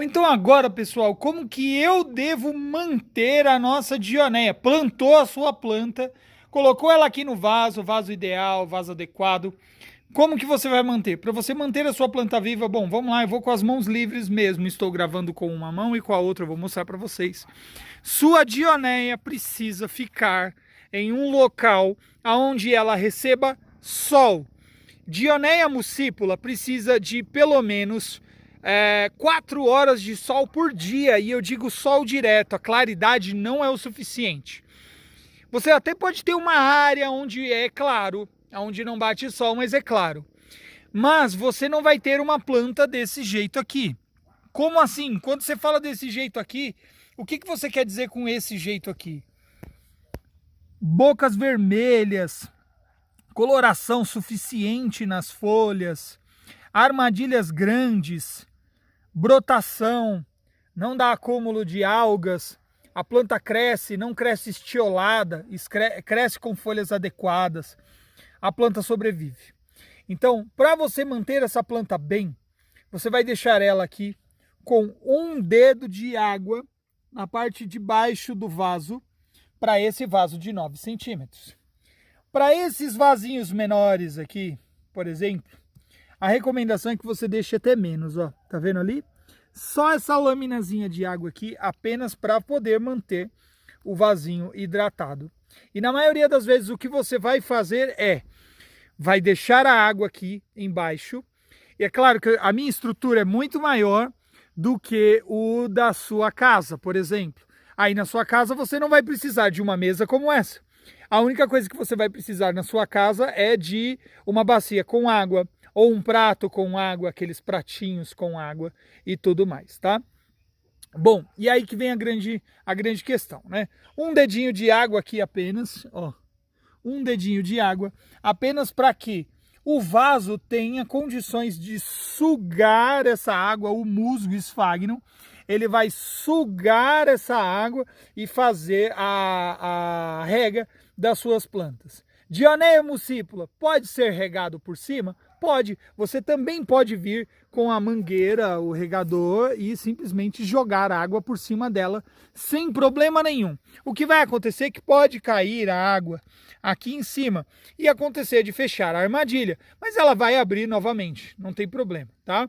Então agora, pessoal, como que eu devo manter a nossa Dionéia? Plantou a sua planta, colocou ela aqui no vaso, vaso ideal, vaso adequado. Como que você vai manter? Para você manter a sua planta viva, bom, vamos lá, eu vou com as mãos livres mesmo. Estou gravando com uma mão e com a outra eu vou mostrar para vocês. Sua Dionéia precisa ficar em um local onde ela receba sol. Dionéia muscipula precisa de pelo menos 4 horas de sol por dia, e eu digo sol direto, a claridade não é o suficiente. Você até pode ter uma área onde é claro, onde não bate sol, mas é claro. Mas você não vai ter uma planta desse jeito aqui. Como assim? Quando você fala desse jeito aqui, o que você quer dizer com esse jeito aqui? Bocas vermelhas, coloração suficiente nas folhas, armadilhas grandes, brotação, não dá acúmulo de algas, a planta cresce, não cresce estiolada, cresce com folhas adequadas, a planta sobrevive. Então, para você manter essa planta bem, você vai deixar ela aqui com um dedo de água na parte de baixo do vaso, para esse vaso de 9 centímetros. Para esses vasinhos menores aqui, por exemplo, a recomendação é que você deixe até menos, ó. Tá vendo ali? Só essa laminazinha de água aqui, apenas para poder manter o vasinho hidratado. E na maioria das vezes o que você vai fazer vai deixar a água aqui embaixo. E é claro que a minha estrutura é muito maior do que o da sua casa, por exemplo. Aí na sua casa você não vai precisar de uma mesa como essa. A única coisa que você vai precisar na sua casa é de uma bacia com água, ou um prato com água, aqueles pratinhos com água e tudo mais, tá? Bom, e aí que vem a grande questão, né? Um dedinho de água aqui apenas, ó. Um dedinho de água, apenas para que o vaso tenha condições de sugar essa água, o musgo esfagno. Ele vai sugar essa água e fazer a rega das suas plantas. Dionéia muscipula pode ser regado por cima? Pode. Você também pode vir com a mangueira, o regador e simplesmente jogar água por cima dela sem problema nenhum. O que vai acontecer é que pode cair a água aqui em cima e acontecer de fechar a armadilha, mas ela vai abrir novamente, não tem problema, tá?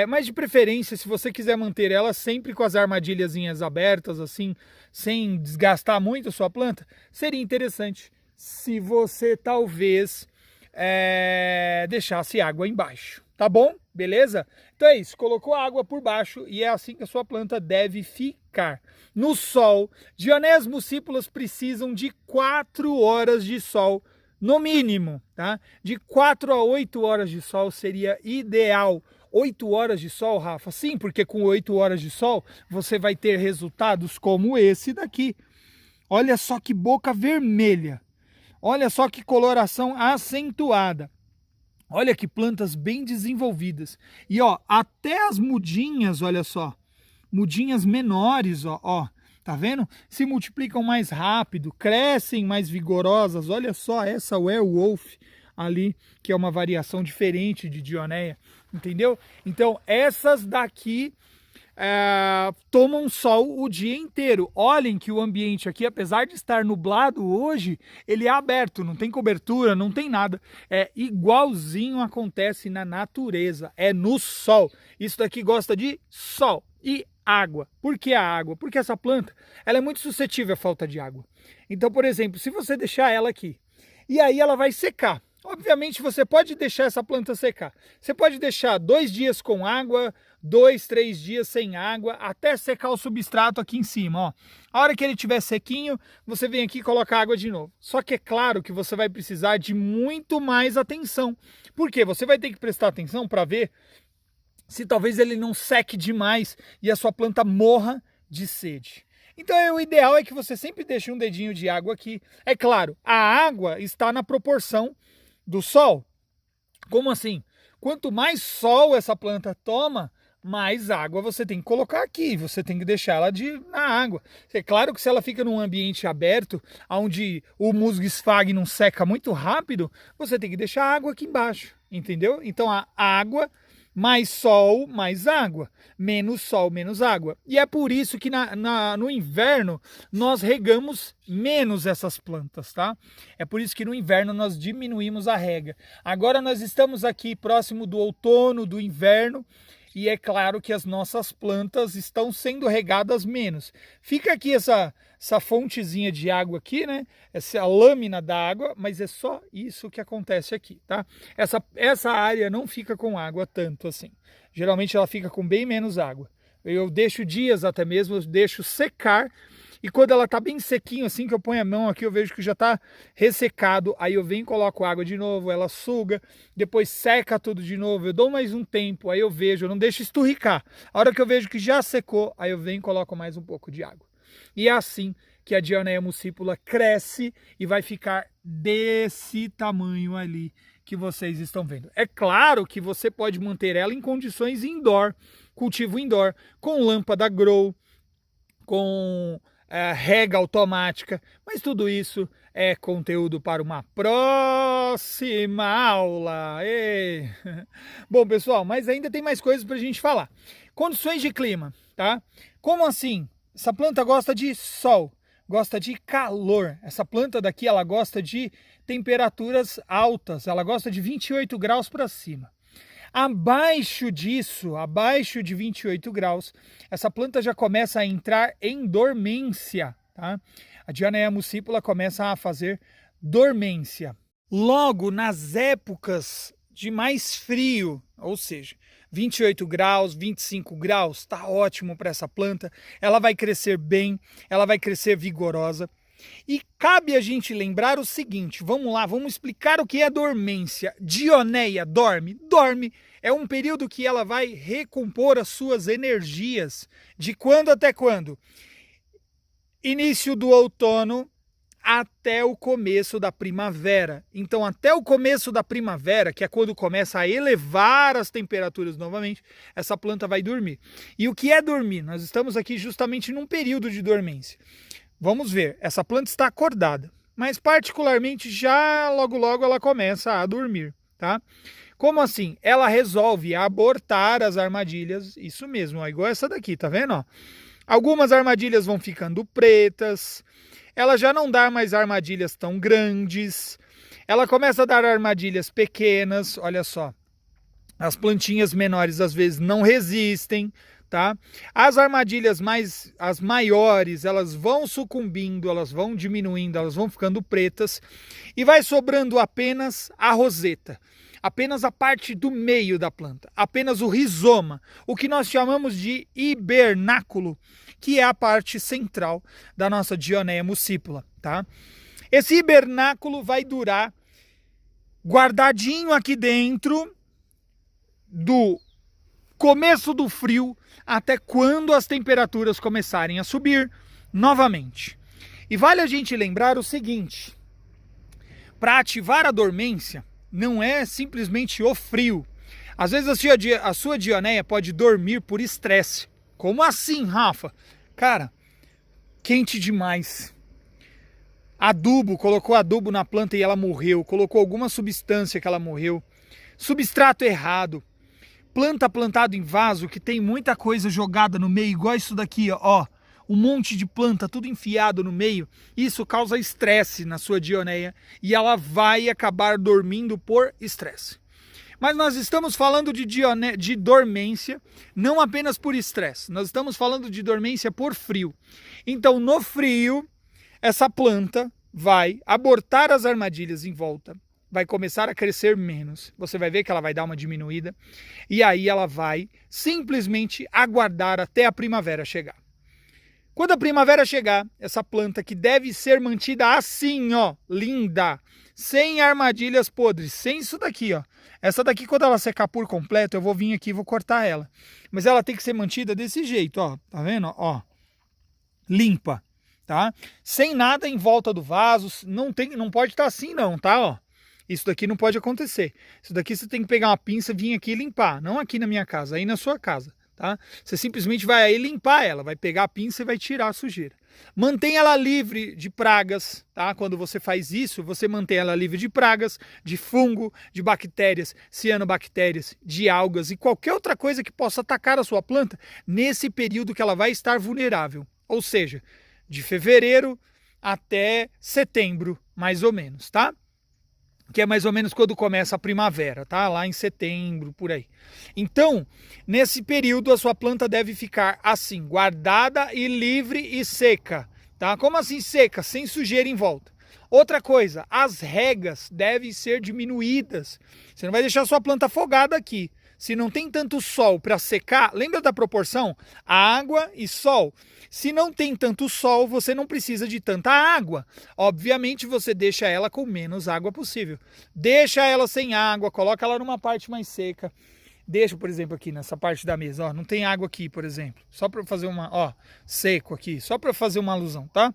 Mas de preferência, se você quiser manter ela sempre com as armadilhazinhas abertas, assim, sem desgastar muito a sua planta, seria interessante se você talvez deixasse água embaixo, tá bom? Beleza? Então é isso, colocou a água por baixo e é assim que a sua planta deve ficar. No sol, Dionéias muscípulas precisam de 4 horas de sol no mínimo, tá? De 4 a 8 horas de sol seria ideal. 8 horas de sol, Rafa? Sim, porque com 8 horas de sol você vai ter resultados como esse daqui. Olha só que boca vermelha. Olha só que coloração acentuada. Olha que plantas bem desenvolvidas. E ó, até as mudinhas, olha só. Mudinhas menores, ó. Tá vendo? Se multiplicam mais rápido, crescem mais vigorosas. Olha só essa werewolf ali, que é uma variação diferente de Dionéia. Entendeu? Então, essas daqui tomam sol o dia inteiro. Olhem que o ambiente aqui, apesar de estar nublado hoje, ele é aberto, não tem cobertura, não tem nada. É igualzinho acontece na natureza, é no sol. Isso daqui gosta de sol e água. Por que a água? Porque essa planta ela é muito suscetível à falta de água. Então, por exemplo, se você deixar ela aqui, e aí ela vai secar. Obviamente você pode deixar essa planta secar. Você pode deixar 2 dias com água, 2, 3 dias sem água, até secar o substrato aqui em cima, ó. A hora que ele estiver sequinho, você vem aqui e coloca água de novo. Só que é claro que você vai precisar de muito mais atenção. Por quê? Você vai ter que prestar atenção para ver se talvez ele não seque demais e a sua planta morra de sede. Então o ideal é que você sempre deixe um dedinho de água aqui. É claro, a água está na proporção do sol. Como assim? Quanto mais sol essa planta toma, mais água você tem que colocar aqui, você tem que deixar ela na água. É claro que se ela fica num ambiente aberto, onde o musgo esfagno seca muito rápido, você tem que deixar a água aqui embaixo, entendeu? Então a água Mais sol, mais água. Menos sol, menos água. E é por isso que no inverno nós regamos menos essas plantas, tá? É por isso que no inverno nós diminuímos a rega. Agora nós estamos aqui próximo do outono, do inverno, e é claro que as nossas plantas estão sendo regadas menos. Fica aqui essa fontezinha de água aqui, né? Essa lâmina da água, mas é só isso que acontece aqui, tá? Essa área não fica com água tanto assim. Geralmente ela fica com bem menos água. Eu deixo dias até mesmo, eu deixo secar. E quando ela tá bem sequinho, assim que eu ponho a mão aqui, eu vejo que já tá ressecado. Aí eu venho e coloco água de novo, ela suga, depois seca tudo de novo. Eu dou mais um tempo, aí eu vejo, eu não deixo esturricar. A hora que eu vejo que já secou, aí eu venho e coloco mais um pouco de água. E é assim que a Dionaea muscipula cresce e vai ficar desse tamanho ali que vocês estão vendo. É claro que você pode manter ela em condições indoor, cultivo indoor, com lâmpada grow, com rega automática, mas tudo isso é conteúdo para uma próxima aula. Ei. Bom, pessoal, mas ainda tem mais coisas para a gente falar. Condições de clima, tá? Como assim? Essa planta gosta de sol, gosta de calor. Essa planta daqui, ela gosta de temperaturas altas, ela gosta de 28 graus para cima. Abaixo disso, abaixo de 28 graus, essa planta já começa a entrar em dormência, tá? A Dionaea muscipula começa a fazer dormência. Logo, nas épocas de mais frio, ou seja, 28 graus, 25 graus, tá ótimo para essa planta. Ela vai crescer bem, ela vai crescer vigorosa. E cabe a gente lembrar o seguinte, vamos lá, vamos explicar o que é dormência. Dionaea dorme? Dorme. É um período que ela vai recompor as suas energias. De quando até quando? Início do outono até o começo da primavera. Então, até o começo da primavera, que é quando começa a elevar as temperaturas novamente, essa planta vai dormir. E o que é dormir? Nós estamos aqui justamente num período de dormência. Vamos ver, essa planta está acordada, mas particularmente já logo ela começa a dormir, tá? Como assim? Ela resolve abortar as armadilhas, isso mesmo, ó, igual essa daqui, tá vendo? Ó? Algumas armadilhas vão ficando pretas, ela já não dá mais armadilhas tão grandes, ela começa a dar armadilhas pequenas, olha só. As plantinhas menores às vezes não resistem, tá? As armadilhas as maiores, elas vão sucumbindo, elas vão diminuindo, elas vão ficando pretas e vai sobrando apenas a roseta, apenas a parte do meio da planta, apenas o rizoma, o que nós chamamos de hibernáculo, que é a parte central da nossa Dionaea muscipula, tá? Esse hibernáculo vai durar guardadinho aqui dentro do começo do frio até quando as temperaturas começarem a subir novamente. E vale a gente lembrar o seguinte, para ativar a dormência não é simplesmente o frio. Às vezes a sua Dionaea pode dormir por estresse. Como assim, Rafa? Cara, quente demais. Adubo, colocou adubo na planta e ela morreu. Colocou alguma substância que ela morreu. Substrato errado. Planta plantada em vaso que tem muita coisa jogada no meio, igual isso daqui, ó. Um monte de planta, tudo enfiado no meio. Isso causa estresse na sua Dionaea e ela vai acabar dormindo por estresse. Mas nós estamos falando de dormência, não apenas por estresse. Nós estamos falando de dormência por frio. Então, no frio, essa planta vai abortar as armadilhas em volta. Vai começar a crescer menos. Você vai ver que ela vai dar uma diminuída. E aí ela vai simplesmente aguardar até a primavera chegar. Quando a primavera chegar, essa planta que deve ser mantida assim, ó, linda, sem armadilhas podres, sem isso daqui, ó. Essa daqui, quando ela secar por completo, eu vou vir aqui e vou cortar ela. Mas ela tem que ser mantida desse jeito, ó. Tá vendo? Ó. Limpa, tá? Sem nada em volta do vaso. Não pode estar assim não, tá? Ó. Isso daqui não pode acontecer. Isso daqui você tem que pegar uma pinça, vir aqui e limpar. Não aqui na minha casa, aí na sua casa, tá? Você simplesmente vai aí limpar ela, vai pegar a pinça e vai tirar a sujeira. Mantém ela livre de pragas, tá? Quando você faz isso, você mantém ela livre de pragas, de fungo, de bactérias, cianobactérias, de algas e qualquer outra coisa que possa atacar a sua planta nesse período que ela vai estar vulnerável. Ou seja, de fevereiro até setembro, mais ou menos, tá? Que é mais ou menos quando começa a primavera, tá? Lá em setembro, por aí. Então, nesse período, a sua planta deve ficar assim, guardada e livre e seca, tá? Como assim seca? Sem sujeira em volta. Outra coisa, as regas devem ser diminuídas. Você não vai deixar a sua planta afogada aqui. Se não tem tanto sol para secar, lembra da proporção? Água e sol. Se não tem tanto sol, você não precisa de tanta água. Obviamente, você deixa ela com menos água possível. Deixa ela sem água, coloca ela numa parte mais seca. Deixa, por exemplo, aqui nessa parte da mesa, ó, não tem água aqui, por exemplo. Só para fazer uma, ó, seco aqui, só para fazer uma alusão, tá?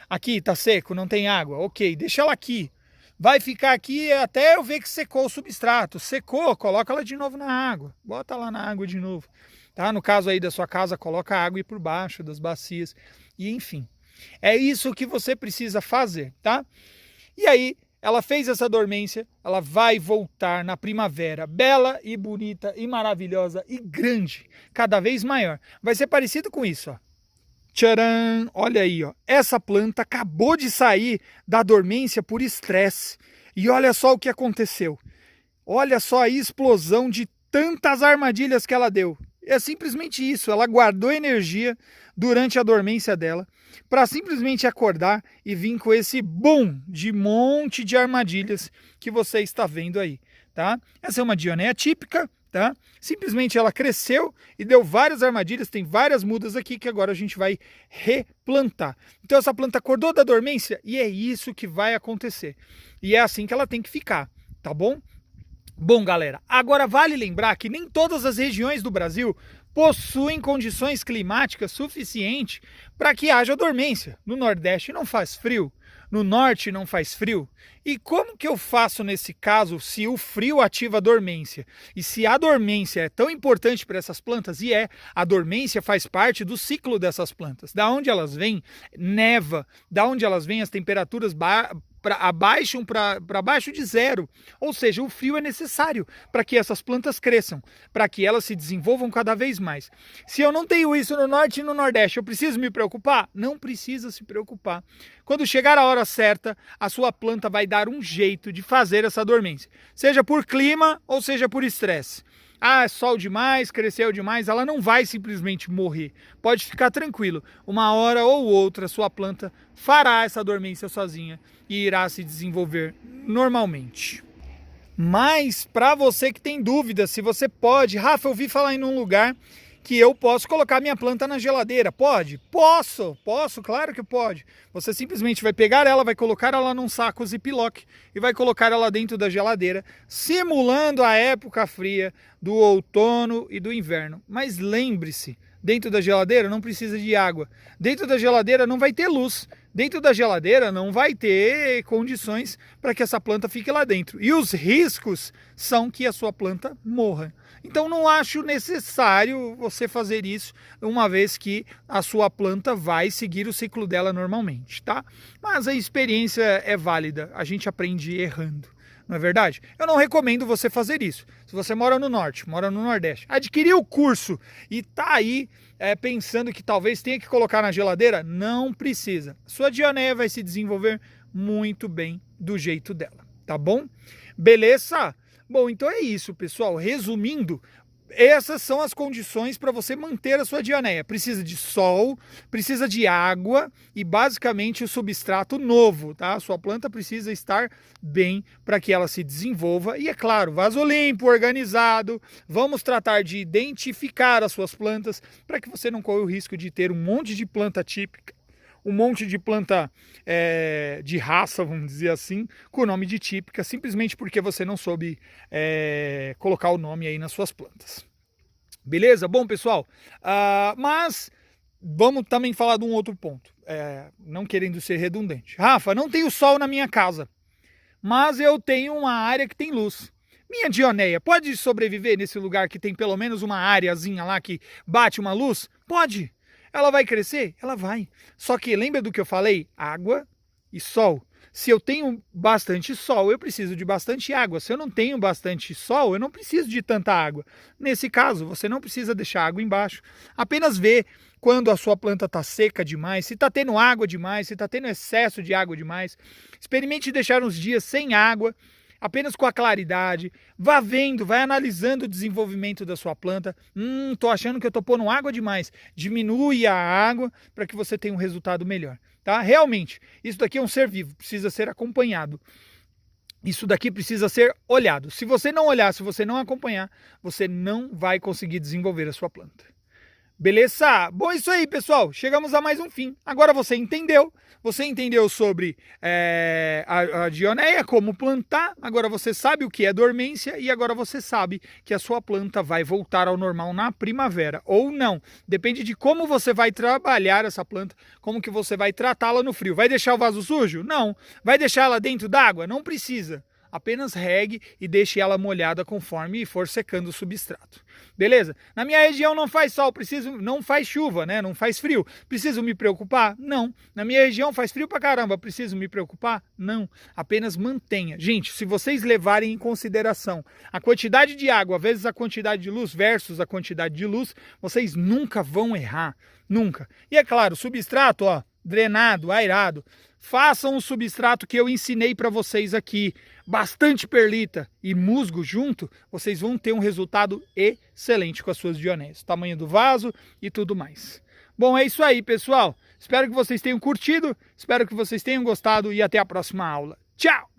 Aqui tá seco, não tem água. OK, deixa ela aqui. Vai ficar aqui até eu ver que secou o substrato. Secou, coloca ela de novo na água. Bota lá na água de novo. Tá? No caso aí da sua casa, coloca a água aí por baixo das bacias. E enfim, é isso que você precisa fazer, tá? E aí, ela fez essa dormência, ela vai voltar na primavera, bela e bonita e maravilhosa e grande, cada vez maior. Vai ser parecido com isso, ó. Tcharam! Olha aí, ó. Essa planta acabou de sair da dormência por estresse. E olha só o que aconteceu. Olha só a explosão de tantas armadilhas que ela deu. É simplesmente isso. Ela guardou energia durante a dormência dela para simplesmente acordar e vir com esse boom de monte de armadilhas que você está vendo aí, tá? Essa é uma dionéia típica. Tá? Simplesmente ela cresceu e deu várias armadilhas, tem várias mudas aqui que agora a gente vai replantar. Então essa planta acordou da dormência e é isso que vai acontecer. E é assim que ela tem que ficar, tá bom? Bom, galera, agora vale lembrar que nem todas as regiões do Brasil possuem condições climáticas suficientes para que haja dormência. No Nordeste não faz frio, no Norte não faz frio. E como que eu faço nesse caso se o frio ativa a dormência? E se a dormência é tão importante para essas plantas, e a dormência faz parte do ciclo dessas plantas. Da onde elas vêm, neva. Da onde elas vêm, as temperaturas abaixam para baixo de zero. Ou seja, o frio é necessário para que essas plantas cresçam, para que elas se desenvolvam cada vez mais. Se eu não tenho isso no Norte e no Nordeste, eu preciso me preocupar? Não precisa se preocupar. Quando chegar a hora certa, a sua planta vai dar um jeito de fazer essa dormência. Seja por clima ou seja por estresse. Ah, é sol demais, cresceu demais, ela não vai simplesmente morrer. Pode ficar tranquilo. Uma hora ou outra, sua planta fará essa dormência sozinha e irá se desenvolver normalmente. Mas, para você que tem dúvida, se você pode... Rafa, eu ouvi falar em um lugar que eu posso colocar minha planta na geladeira. Pode? Posso, claro que pode. Você simplesmente vai pegar ela, vai colocar ela num saco Ziploc e vai colocar ela dentro da geladeira, simulando a época fria do outono e do inverno. Mas lembre-se, dentro da geladeira não precisa de água. Dentro da geladeira não vai ter luz. Dentro da geladeira não vai ter condições para que essa planta fique lá dentro. E os riscos são que a sua planta morra. Então não acho necessário você fazer isso, uma vez que a sua planta vai seguir o ciclo dela normalmente, tá? Mas a experiência é válida, a gente aprende errando. Não é verdade? Eu não recomendo você fazer isso. Se você mora no Norte, mora no Nordeste, adquiriu o curso e tá aí pensando que talvez tenha que colocar na geladeira, não precisa. Sua dionéia vai se desenvolver muito bem do jeito dela, tá bom? Beleza? Bom, então é isso, pessoal. Resumindo, essas são as condições para você manter a sua dionéia. Precisa de sol, precisa de água e basicamente o substrato novo, tá? A sua planta precisa estar bem para que ela se desenvolva. E é claro, vaso limpo, organizado. Vamos tratar de identificar as suas plantas para que você não corra o risco de ter um monte de planta típica, um monte de planta de raça, vamos dizer assim, com o nome de típica, simplesmente porque você não soube colocar o nome aí nas suas plantas. Beleza? Bom, pessoal, mas vamos também falar de um outro ponto, não querendo ser redundante. Rafa, não tenho sol na minha casa, mas eu tenho uma área que tem luz. Minha dionéia pode sobreviver nesse lugar que tem pelo menos uma areazinha lá que bate uma luz? Pode. Ela vai crescer? Ela vai. Só que lembra do que eu falei? Água e sol. Se eu tenho bastante sol, eu preciso de bastante água. Se eu não tenho bastante sol, eu não preciso de tanta água. Nesse caso, você não precisa deixar água embaixo. Apenas vê quando a sua planta está seca demais, se está tendo água demais, se está tendo excesso de água demais. Experimente deixar uns dias sem água, apenas com a claridade. Vá vendo, vai analisando o desenvolvimento da sua planta. Tô achando que eu estou pondo água demais. Diminui a água para que você tenha um resultado melhor. Tá? Realmente, isso daqui é um ser vivo, precisa ser acompanhado. Isso daqui precisa ser olhado. Se você não olhar, se você não acompanhar, você não vai conseguir desenvolver a sua planta. Beleza? Bom, isso aí, pessoal. Chegamos a mais um fim. Agora você entendeu. Você entendeu sobre a dioneia, como plantar. Agora você sabe o que é dormência e agora você sabe que a sua planta vai voltar ao normal na primavera ou não. Depende de como você vai trabalhar essa planta, como que você vai tratá-la no frio. Vai deixar o vaso sujo? Não. Vai deixar ela dentro d'água? Não precisa. Apenas regue e deixe ela molhada conforme for secando o substrato. Beleza? Na minha região não faz sol, não faz chuva, né? Não faz frio. Preciso me preocupar? Não. Na minha região faz frio pra caramba, preciso me preocupar? Não. Apenas mantenha. Gente, se vocês levarem em consideração a quantidade de água vezes a quantidade de luz versus a quantidade de luz, vocês nunca vão errar. Nunca. E é claro, substrato, ó, drenado, aerado. Façam o substrato que eu ensinei para vocês aqui. Bastante perlita e musgo junto, vocês vão ter um resultado excelente com as suas dioneias. Tamanho do vaso e tudo mais. Bom, é isso aí, pessoal. Espero que vocês tenham curtido, espero que vocês tenham gostado e até a próxima aula. Tchau!